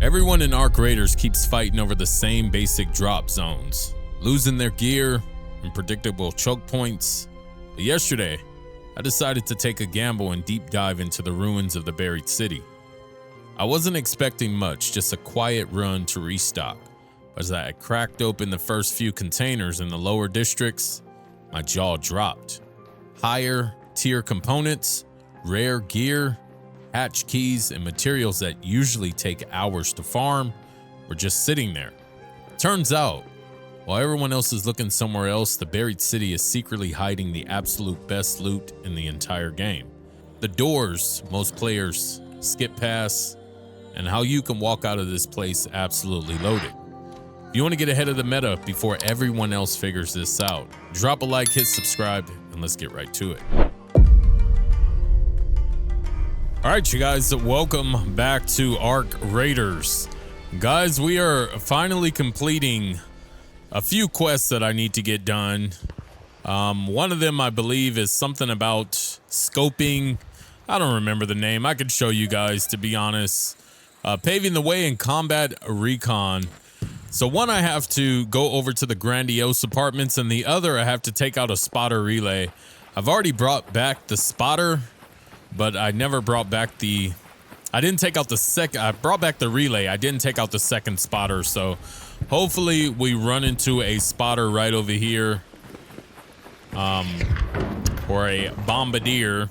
Everyone in Arc Raiders keeps fighting over the same basic drop zones, losing their gear and predictable choke points. But yesterday, I decided to take a gamble and deep dive into the ruins of the buried city. I wasn't expecting much, just a quiet run to restock. As I cracked open the first few containers in the lower districts, my jaw dropped. Higher tier components, rare gear, hatch keys, and materials that usually take hours to farm were just sitting there. Turns out, while everyone else is looking somewhere else, the buried city is secretly hiding the absolute best loot in the entire game. The doors most players skip past, and how you can walk out of this place absolutely loaded. If you want to get ahead of the meta before everyone else figures this out, drop a like, hit subscribe, and let's get right to it. All right, you guys, welcome back to Arc Raiders. Guys, we are finally completing a few quests that I need to get done. One of them, I believe, is something about scoping. I don't remember the name. I could show you guys, to be honest. Paving the way in combat recon. So one, I have to go over to the grandiose apartments, and the other, I have to take out a spotter relay. I've already brought back the spotter, but I never brought back I didn't take out the second. I brought back the relay. I didn't take out the second spotter. So hopefully we run into a spotter right over here, or a bombardier.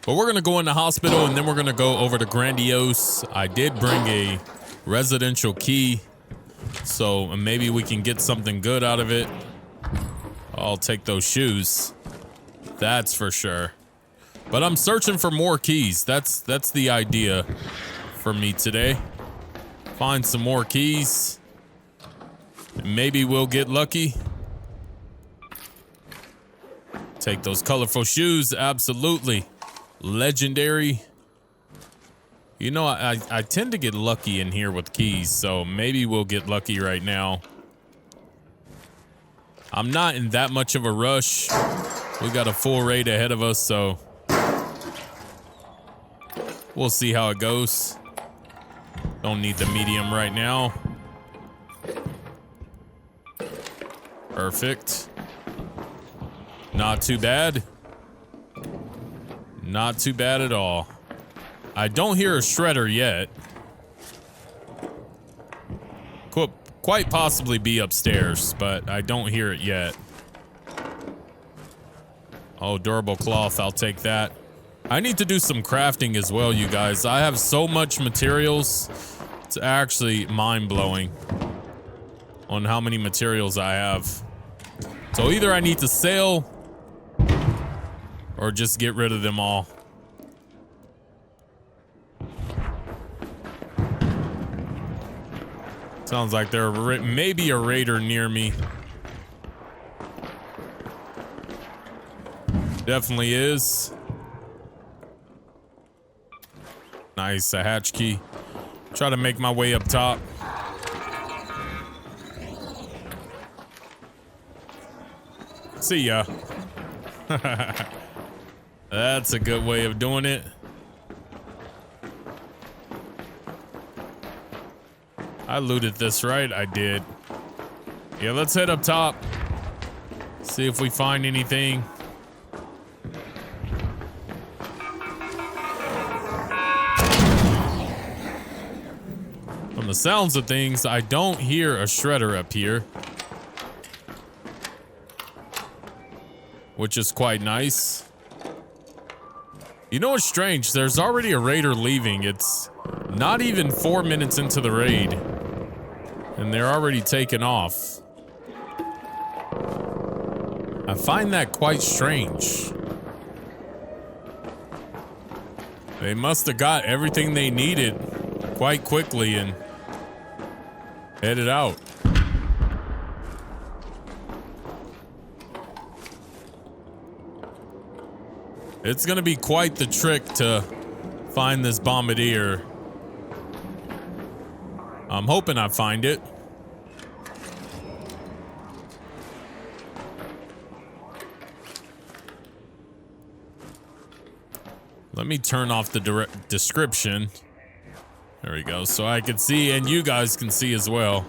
But we're gonna go in the hospital, and then we're gonna go over to grandiose. I did bring a residential key, so maybe we can get something good out of it. I'll take those shoes, that's for sure. But I'm searching for more keys. That's the idea for me today. Find some more keys. Maybe we'll get lucky. Take those colorful shoes, absolutely. Legendary. You know, I tend to get lucky in here with keys, so maybe we'll get lucky right now. I'm not in that much of a rush. We got a full raid ahead of us, so we'll see how it goes. Don't need the medium right now. Perfect. Not too bad. Not too bad at all. I don't hear a shredder yet. Could quite possibly be upstairs, but I don't hear it yet. Oh, durable cloth, I'll take that. I need to do some crafting as well, you guys. I have so much materials. It's actually mind-blowing on how many materials I have. So either I need to sell or just get rid of them all. Sounds like there may be a raider near me. Definitely is. Nice, a hatch key. Try to make my way up top. See ya. That's a good way of doing it. I looted this, right? I did. Yeah, let's head up top. See if we find anything. From the sounds of things, I don't hear a shredder up here, which is quite nice. You know what's strange? There's already a raider leaving. It's not even 4 minutes into the raid, and they're already taking off. I find that quite strange. They must have got everything they needed quite quickly and headed out. It's gonna be quite the trick to find this bombardier. I'm hoping I find it. Let me turn off the description. There we go. So I can see and you guys can see as well.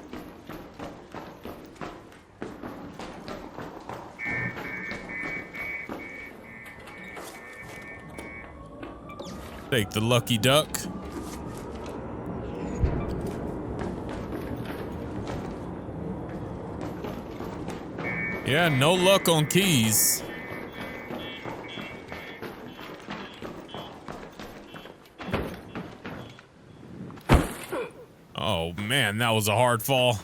Take the lucky duck. Yeah, no luck on keys. Oh man, that was a hard fall.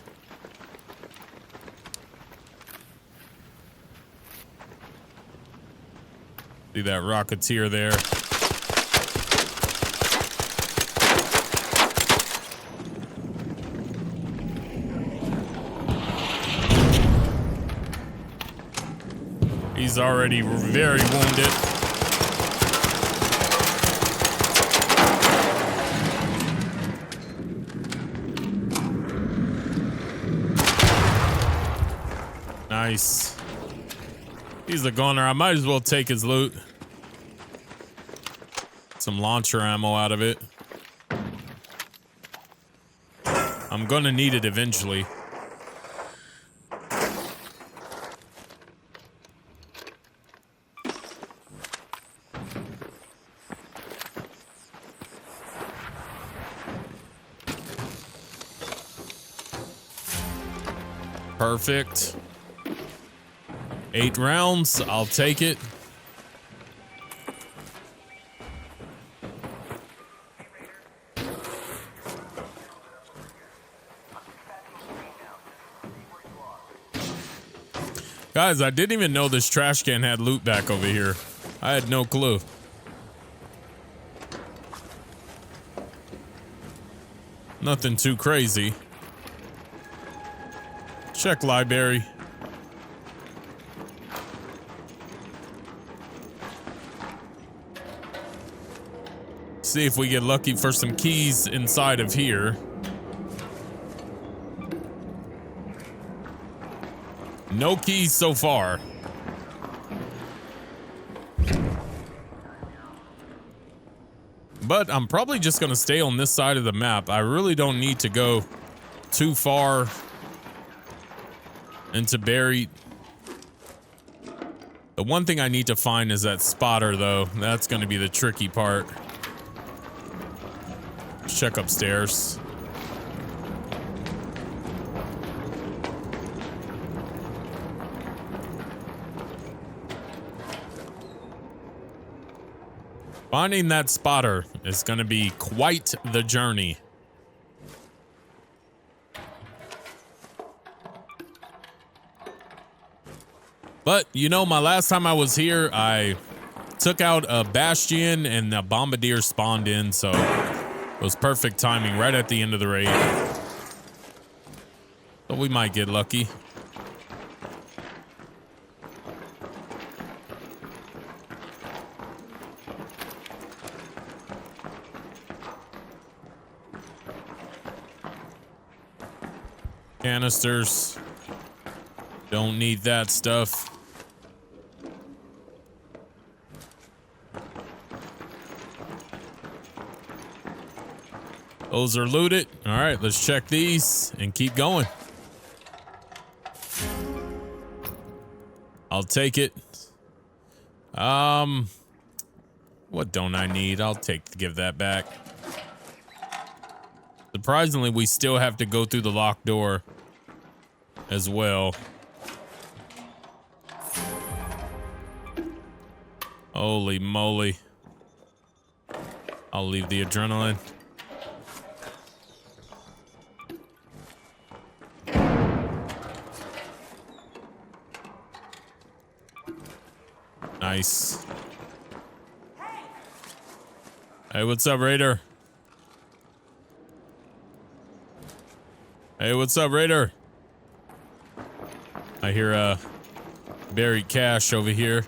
See that Rocketeer there. He's already very wounded. Nice. He's a goner. I might as well take his loot. Some launcher ammo out of it. I'm gonna need it eventually. Perfect. 8 rounds. I'll take it. Guys, I didn't even know this trash can had loot back over here. I had no clue. Nothing too crazy. Check library. See if we get lucky for some keys inside of here. No keys so far. But I'm probably just gonna stay on this side of the map. I really don't need to go too far into buried. The one thing I need to find is that spotter, though. That's gonna be the tricky part. Let's check upstairs. Finding that spotter is going to be quite the journey. But, you know, my last time I was here, I took out a Bastion and the Bombardier spawned in, so it was perfect timing right at the end of the raid. So we might get lucky. Canisters. Don't need that stuff. Those are looted. All right, let's check these and keep going. I'll take it. What don't I need? I'll give that back. Surprisingly, we still have to go through the locked door as well. Holy moly. I'll leave the adrenaline. Nice. Hey, what's up, Raider? Hey, what's up, Raider? I hear buried cash over here.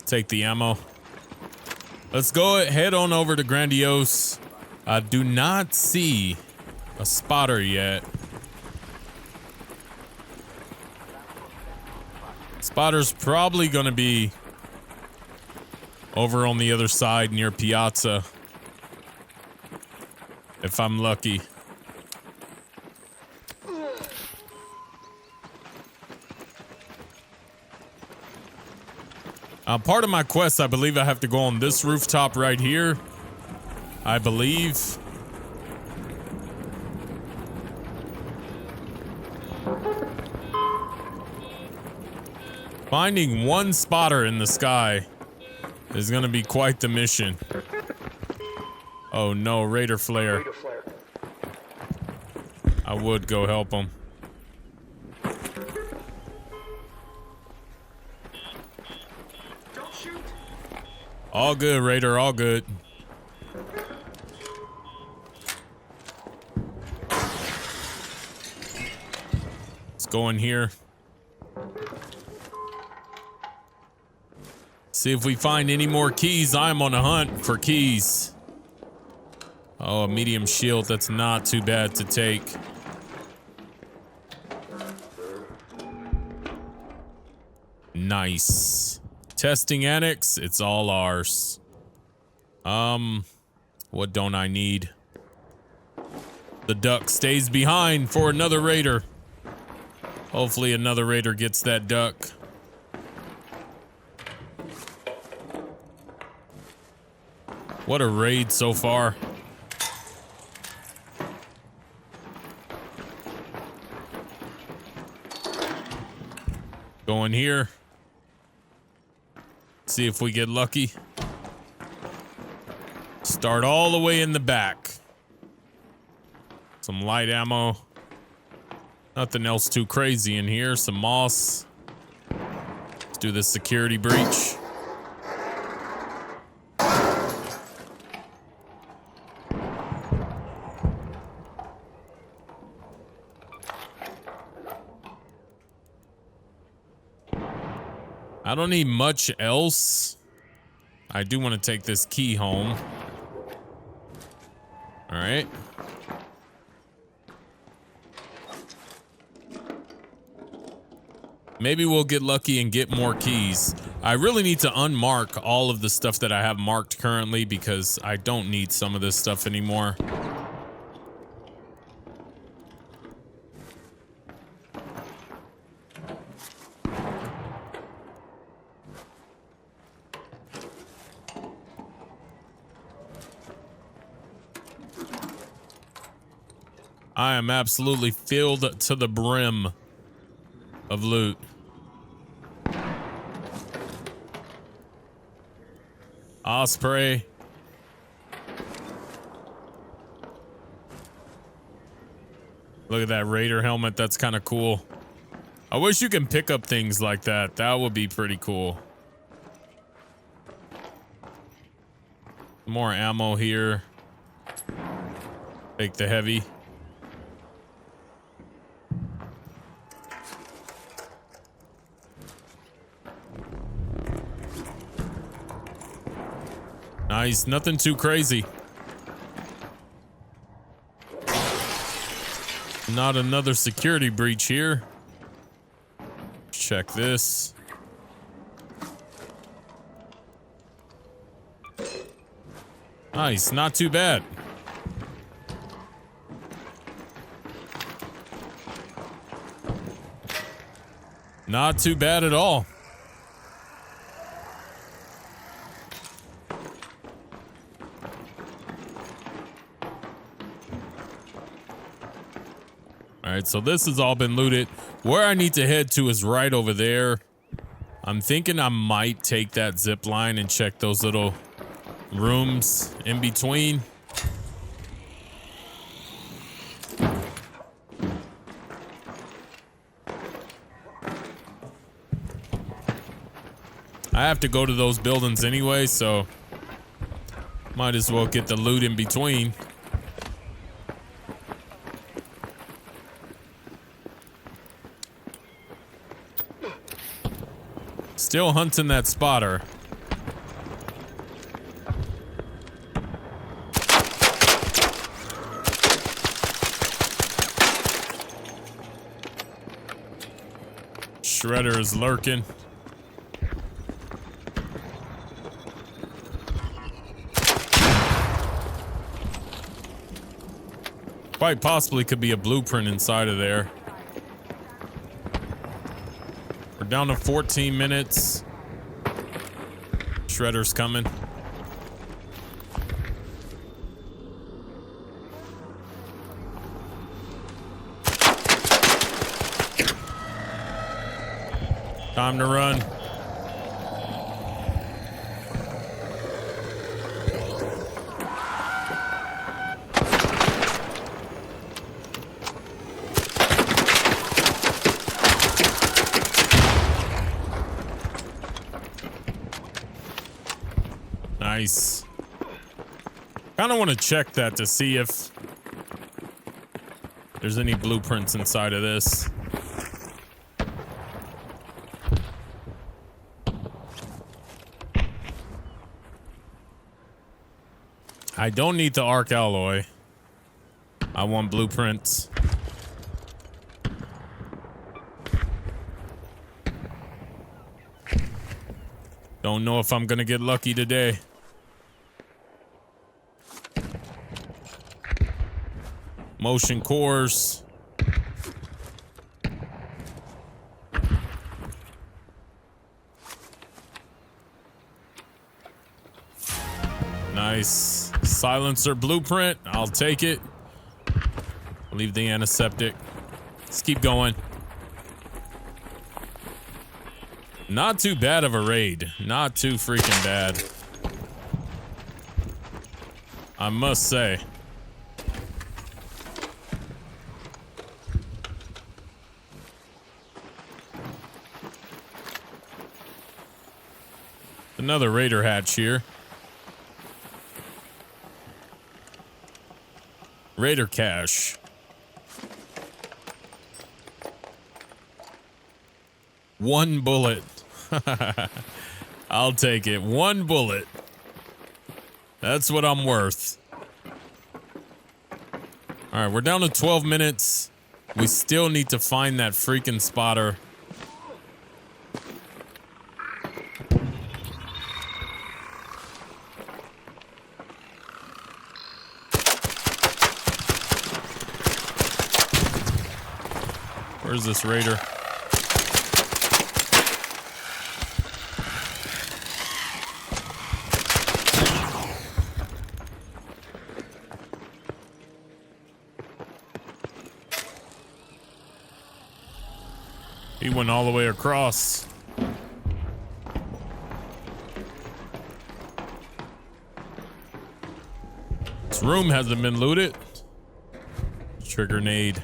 Take the ammo. Let's go head on over to Grandiose. I do not see a spotter yet. Spotter's probably gonna be over on the other side near Piazza. If I'm lucky. Part of my quest, I believe I have to go on this rooftop right here. I believe. Finding one spotter in the sky is going to be quite the mission. Oh no, Raider Flare. I would go help him. All good, Raider, all good. Let's go in here. See if we find any more keys. I'm on a hunt for keys. Oh, a medium shield. That's not too bad to take. Nice. Testing annex. It's all ours. What don't I need? The duck stays behind for another raider. Hopefully another raider gets that duck. What a raid so far. Go in here. See if we get lucky. Start all the way in the back. Some light ammo. Nothing else too crazy in here. Some moss. Let's do the security breach. I don't need much else. I do want to take this key home. All right. Maybe we'll get lucky and get more keys. I really need to unmark all of the stuff that I have marked currently because I don't need some of this stuff anymore. I am absolutely filled to the brim of loot. Osprey. Look at that Raider helmet. That's kind of cool. I wish you can pick up things like that. That would be pretty cool. More ammo here. Take the heavy. Nice, nothing too crazy. Not another security breach here. Check this. Nice, not too bad. Not too bad at all. All right, so this has all been looted. Where I need to head to is right over there. I'm thinking I might take that zip line and check those little rooms in between. I have to go to those buildings anyway, so might as well get the loot in between. Still hunting that spotter. Shredder is lurking. Quite possibly could be a blueprint inside of there. We're down to 14 minutes. Shredder's coming. Time to run. Nice. Kind of want to check that to see if there's any blueprints inside of this. I don't need the arc alloy. I want blueprints. Don't know if I'm gonna get lucky today. Motion cores. Nice. Silencer blueprint. I'll take it. Leave the antiseptic. Let's keep going. Not too bad of a raid. Not too freaking bad. I must say. Another raider hatch here. Raider cache. One bullet. I'll take it. One bullet. That's what I'm worth. All right, we're down to 12 minutes. We still need to find that freaking spotter. Where's this raider? He went all the way across. This room hasn't been looted. Trigger nade.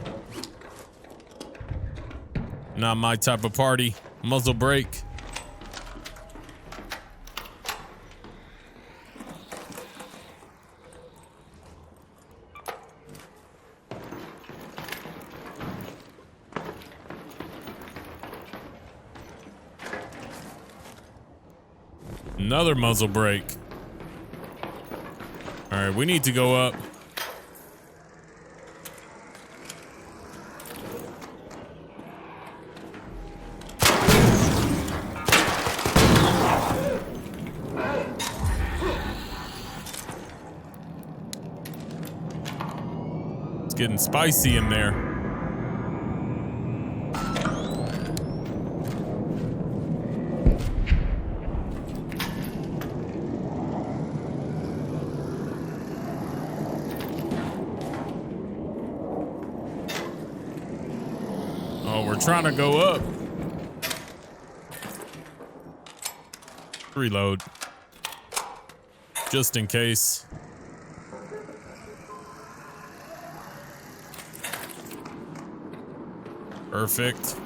Not my type of party. Muzzle brake. Another muzzle brake. All right, we need to go up. It's getting spicy in there. Trying to go up. Reload. Just in case. Perfect.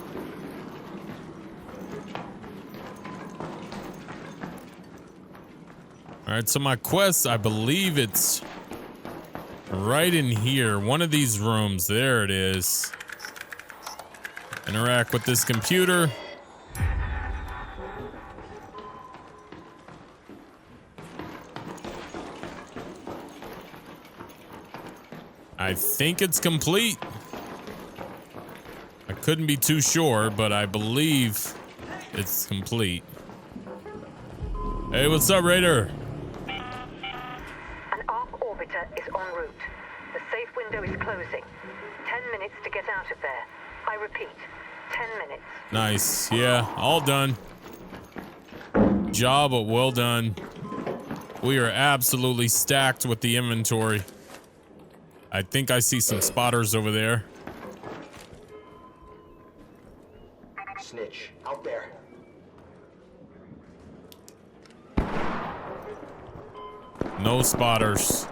All right, so my quest, I believe it's right in here. One of these rooms. There it is. Interact with this computer. I think it's complete. I Couldn't be too sure, but I believe it's complete. Hey, what's up, Raider? An ARC orbiter is en route. The safe window is closing. 10 minutes to get out of there. I repeat, 10 minutes. Nice. Yeah, all done. Job well done. We are absolutely stacked with the inventory. I think I see some spotters over there. Snitch, out there. No spotters.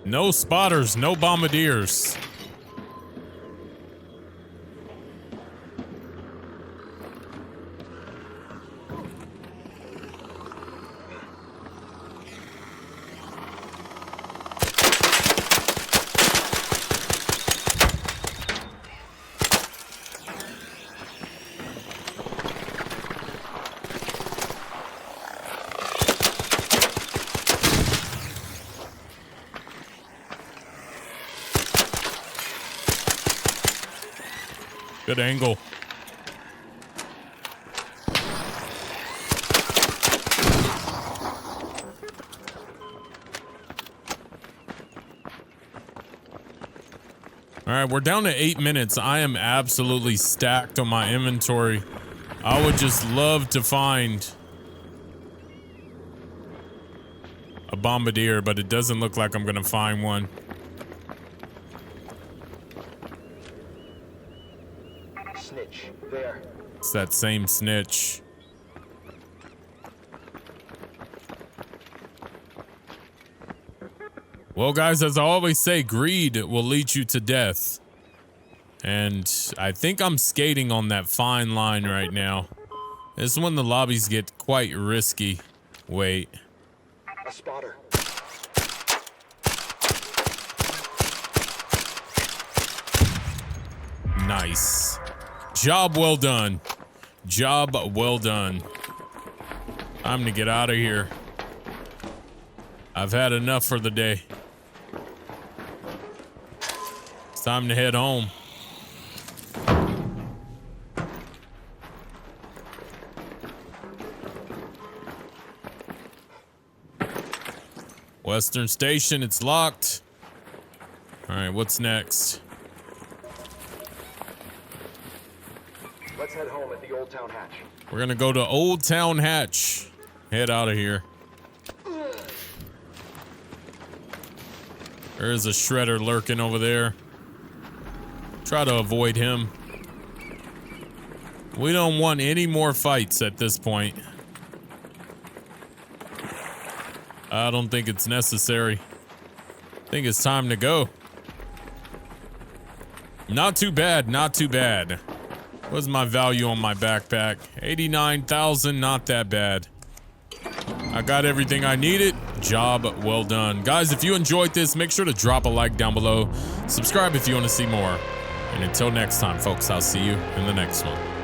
No spotters, no bombardiers. Good angle. All right, we're down to 8 minutes. I am absolutely stacked on my inventory. I would just love to find a bombardier, but it doesn't look like I'm gonna find one. Snitch, there. It's that same snitch. Well, guys, as I always say, greed will lead you to death. And I think I'm skating on that fine line right now. This is when the lobbies get quite risky. Wait. A spotter. Nice. Job well done. Job well done. Time to get out of here. I've had enough for the day. It's time to head home. Western Station, it's locked. All right, what's next? Let's head home at the Old Town Hatch. We're gonna go to Old Town Hatch. Head out of here. There is a shredder lurking over there. Try to avoid him. We don't want any more fights at this point. I don't think it's necessary. I think it's time to go. Not too bad, not too bad. What's my value on my backpack? 89,000, not that bad. I got everything I needed. Job well done. Guys, if you enjoyed this, make sure to drop a like down below. Subscribe if you want to see more. And until next time, folks, I'll see you in the next one.